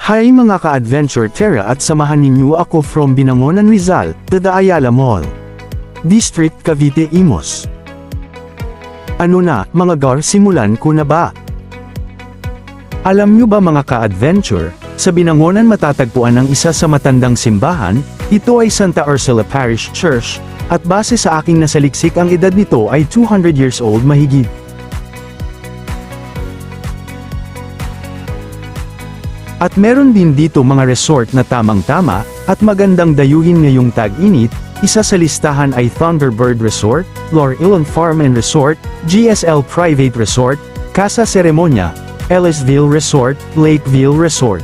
Hi mga ka-adventure Terra at samahan ninyo ako from Binangonan Rizal, to the Ayala Mall. District Cavite Imos. Ano na, mga gar, simulan ko na ba? Alam nyo ba mga ka-adventure, sa Binangonan matatagpuan ang isa sa matandang simbahan, ito ay Santa Ursula Parish Church, at base sa aking nasaliksik ang edad nito ay 200 years old mahigit. At meron din dito mga resort na tamang-tama, at magandang dayuhin ngayong tag-init, isa sa listahan ay Thunderbird Resort, Lore Ilon Farm and Resort, GSL Private Resort, Casa Ceremonia, Ellisville Resort, Lakeville Resort.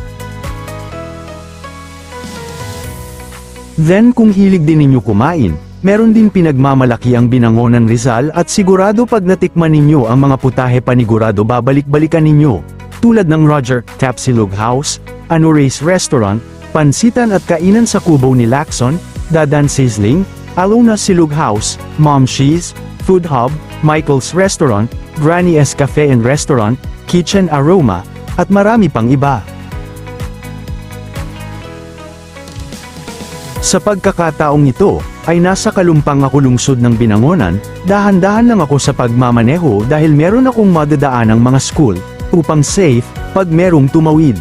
Then kung hilig din ninyo kumain, meron din pinagmamalaki ang Binangonan Rizal at sigurado pag natikman ninyo ang mga putahe panigurado babalik-balikan ninyo. Tulad ng Roger Tapsilog House, Anurace Restaurant, Pansitan at Kainan sa Kubo ni Lacson, Dadan Sizzling, Alona Silog House, Mom She's, Food Hub, Michael's Restaurant, Granny S Cafe and Restaurant, Kitchen Aroma, at marami pang iba. Sa pagkakataong ito, ay nasa kalumpang ako lungsod ng Binangonan, dahan-dahan lang ako sa pagmamaneho dahil meron akong madadaanang mga school, upang safe, pag merong tumawid.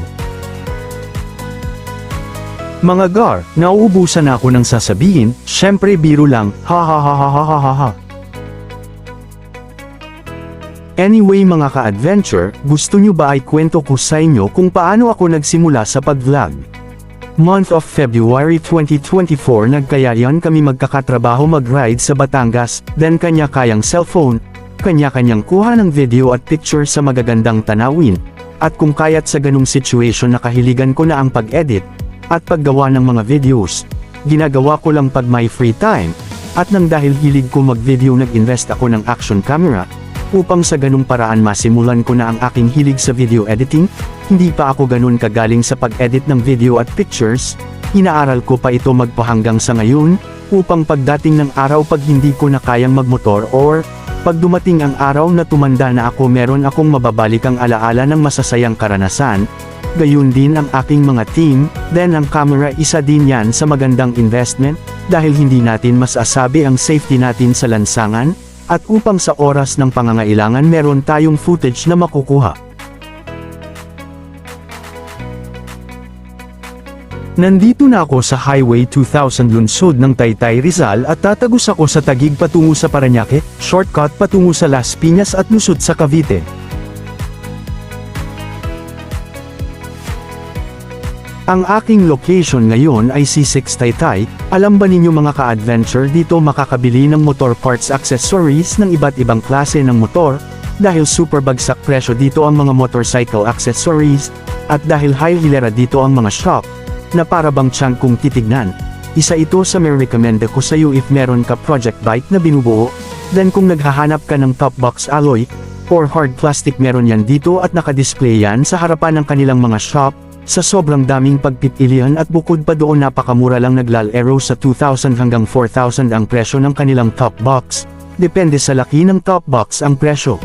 Mga gar, nauubusan ako ng sasabihin, syempre biro lang, ha ha ha ha ha ha ha ha. Anyway mga ka-adventure, gusto nyo ba ay kwento ko sa inyo kung paano ako nagsimula sa pag-vlog? Month of February 2024 nagkayayan kami magkakatrabaho mag-ride sa Batangas, then kanya-kayang cellphone, kanya-kanyang kuha ng video at picture sa magagandang tanawin, at kung kaya't sa ganung situation nakahiligan ko na ang pag-edit, at paggawa ng mga videos. Ginagawa ko lang pag may free time, at nang dahil hilig ko mag-video nag-invest ako ng action camera, upang sa ganung paraan masimulan ko na ang aking hilig sa video editing. Hindi pa ako ganun kagaling sa pag-edit ng video at pictures, inaaral ko pa ito magpahanggang sa ngayon, upang pagdating ng araw pag hindi ko na kayang magmotor or pag dumating ang araw na tumanda na ako meron akong mababalikang alaala ng masasayang karanasan, gayon din ang aking mga team, then ang camera isa din yan sa magandang investment, dahil hindi natin masasabi ang safety natin sa lansangan, at upang sa oras ng pangangailangan meron tayong footage na makukuha. Nandito na ako sa Highway 2000 lungsod ng Taytay Rizal at tatagos ako sa Taguig patungo sa Parañaque, shortcut patungo sa Las Piñas at lusot sa Cavite. Ang aking location ngayon ay C6 Taytay. Alam ba ninyo mga ka-adventure dito makakabili ng motor parts accessories ng iba't ibang klase ng motor, dahil super bagsak presyo dito ang mga motorcycle accessories, at dahil high hilera dito ang mga shop, na para bang tiyan kung titignan. Isa ito sa may recommend ko sa iyo if meron ka project bike na binubuo, then kung naghahanap ka ng top box alloy, or hard plastic meron yan dito at nakadisplay yan sa harapan ng kanilang mga shop, sa sobrang daming pagpipilian at bukod pa doon napakamura lang naglalaro sa 2,000 hanggang 4,000 ang presyo ng kanilang top box, depende sa laki ng top box ang presyo.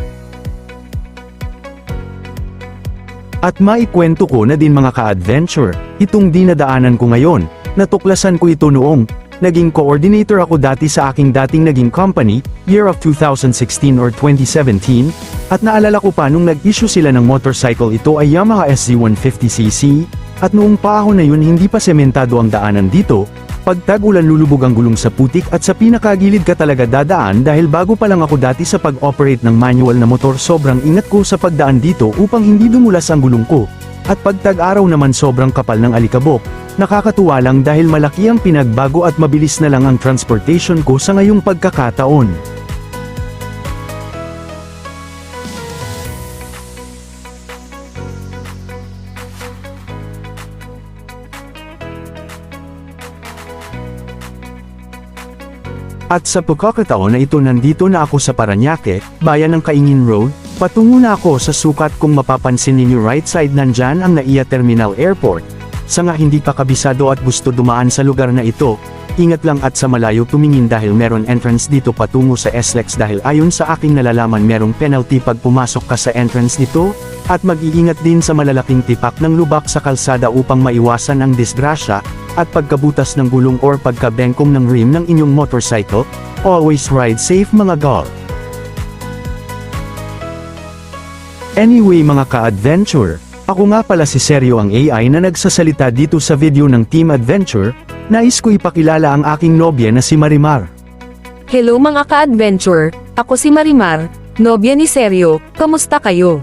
At maikwento ko na din mga ka-adventure, itong dinadaanan ko ngayon, natuklasan ko ito noong, naging coordinator ako dati sa aking dating naging company, year of 2016 or 2017, at naalala ko pa nung nag-issue sila ng motorcycle ito ay Yamaha SZ150cc, at noong paahon na yun hindi pa sementado ang daanan dito, pag tag-ulan lulubog ang gulong sa putik at sa pinakagilid ka talaga dadaan dahil bago pa lang ako dati sa pag-operate ng manual na motor sobrang ingat ko sa pagdaan dito upang hindi dumulas ang gulong ko, at pag tag-araw naman sobrang kapal ng alikabok. Nakakatuwa lang dahil malaki ang pinagbago at mabilis na lang ang transportation ko sa ngayong pagkakataon. At sa pagkakataon na ito nandito na ako sa Parañaque, bayan ng Kaingin Road, patungo na ako sa sukat kung mapapansin ninyo right side nandyan ang NAIA Terminal Airport. Sa nga hindi pa kabisado at gusto dumaan sa lugar na ito, ingat lang at sa malayo tumingin dahil meron entrance dito patungo sa SLEX dahil ayon sa aking nalalaman merong penalty pag pumasok ka sa entrance nito, at mag-iingat din sa malalaking tipak ng lubak sa kalsada upang maiwasan ang disgrasya, at pagkabutas ng gulong or pagkabengkong ng rim ng inyong motorcycle. Always ride safe mga gal. Anyway mga ka-adventure, ako nga pala si Seryo ang AI na nagsasalita dito sa video ng Team Adventure. Nais ko ipakilala ang aking nobya na si Marimar. Hello mga ka-adventure, ako si Marimar, nobya ni Seryo, kamusta kayo?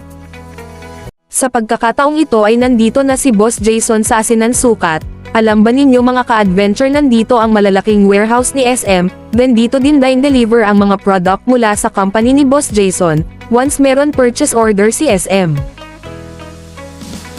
Sa pagkakataong ito ay nandito na si Boss Jason sa Asinan Sukat. Alam ba ninyo mga ka-adventure nandito ang malalaking warehouse ni SM, then dito din deliver ang mga product mula sa company ni Boss Jason, once meron purchase order si SM.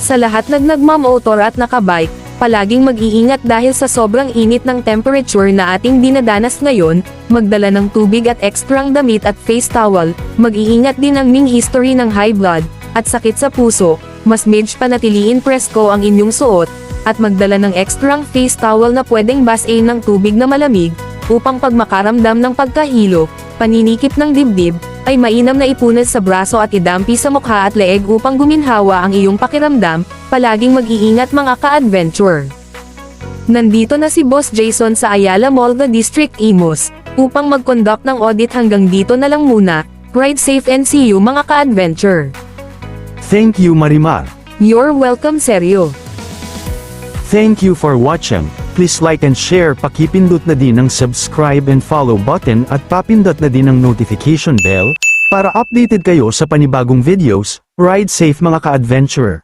Sa lahat nagmamotor at nakabike, palaging mag-iingat dahil sa sobrang init ng temperature na ating dinadanas ngayon, magdala ng tubig at ekstrang damit at face towel, mag-iingat din ang ming history ng high blood, at sakit sa puso, mas medj panatiliin presko ang inyong suot, at magdala ng ekstrang face towel na pwedeng basain ng tubig na malamig, upang pag makaramdam ng pagkahilo, paninikip ng dibdib, ay mainam na ipunas sa braso at idampi sa mukha at leeg upang guminhawa ang iyong pakiramdam. Palaging mag-iingat mga ka-adventure. Nandito na si Boss Jason sa Ayala Mall District Imus, upang mag-conduct ng audit. Hanggang dito na lang muna, ride safe and see you mga ka-adventure. Thank you Marimar. You're welcome Seryo. Thank you for watching. Please like and share, pakipindot na din ang subscribe and follow button at papindot na din ang notification bell, para updated kayo sa panibagong videos. Ride safe mga ka-adventurer.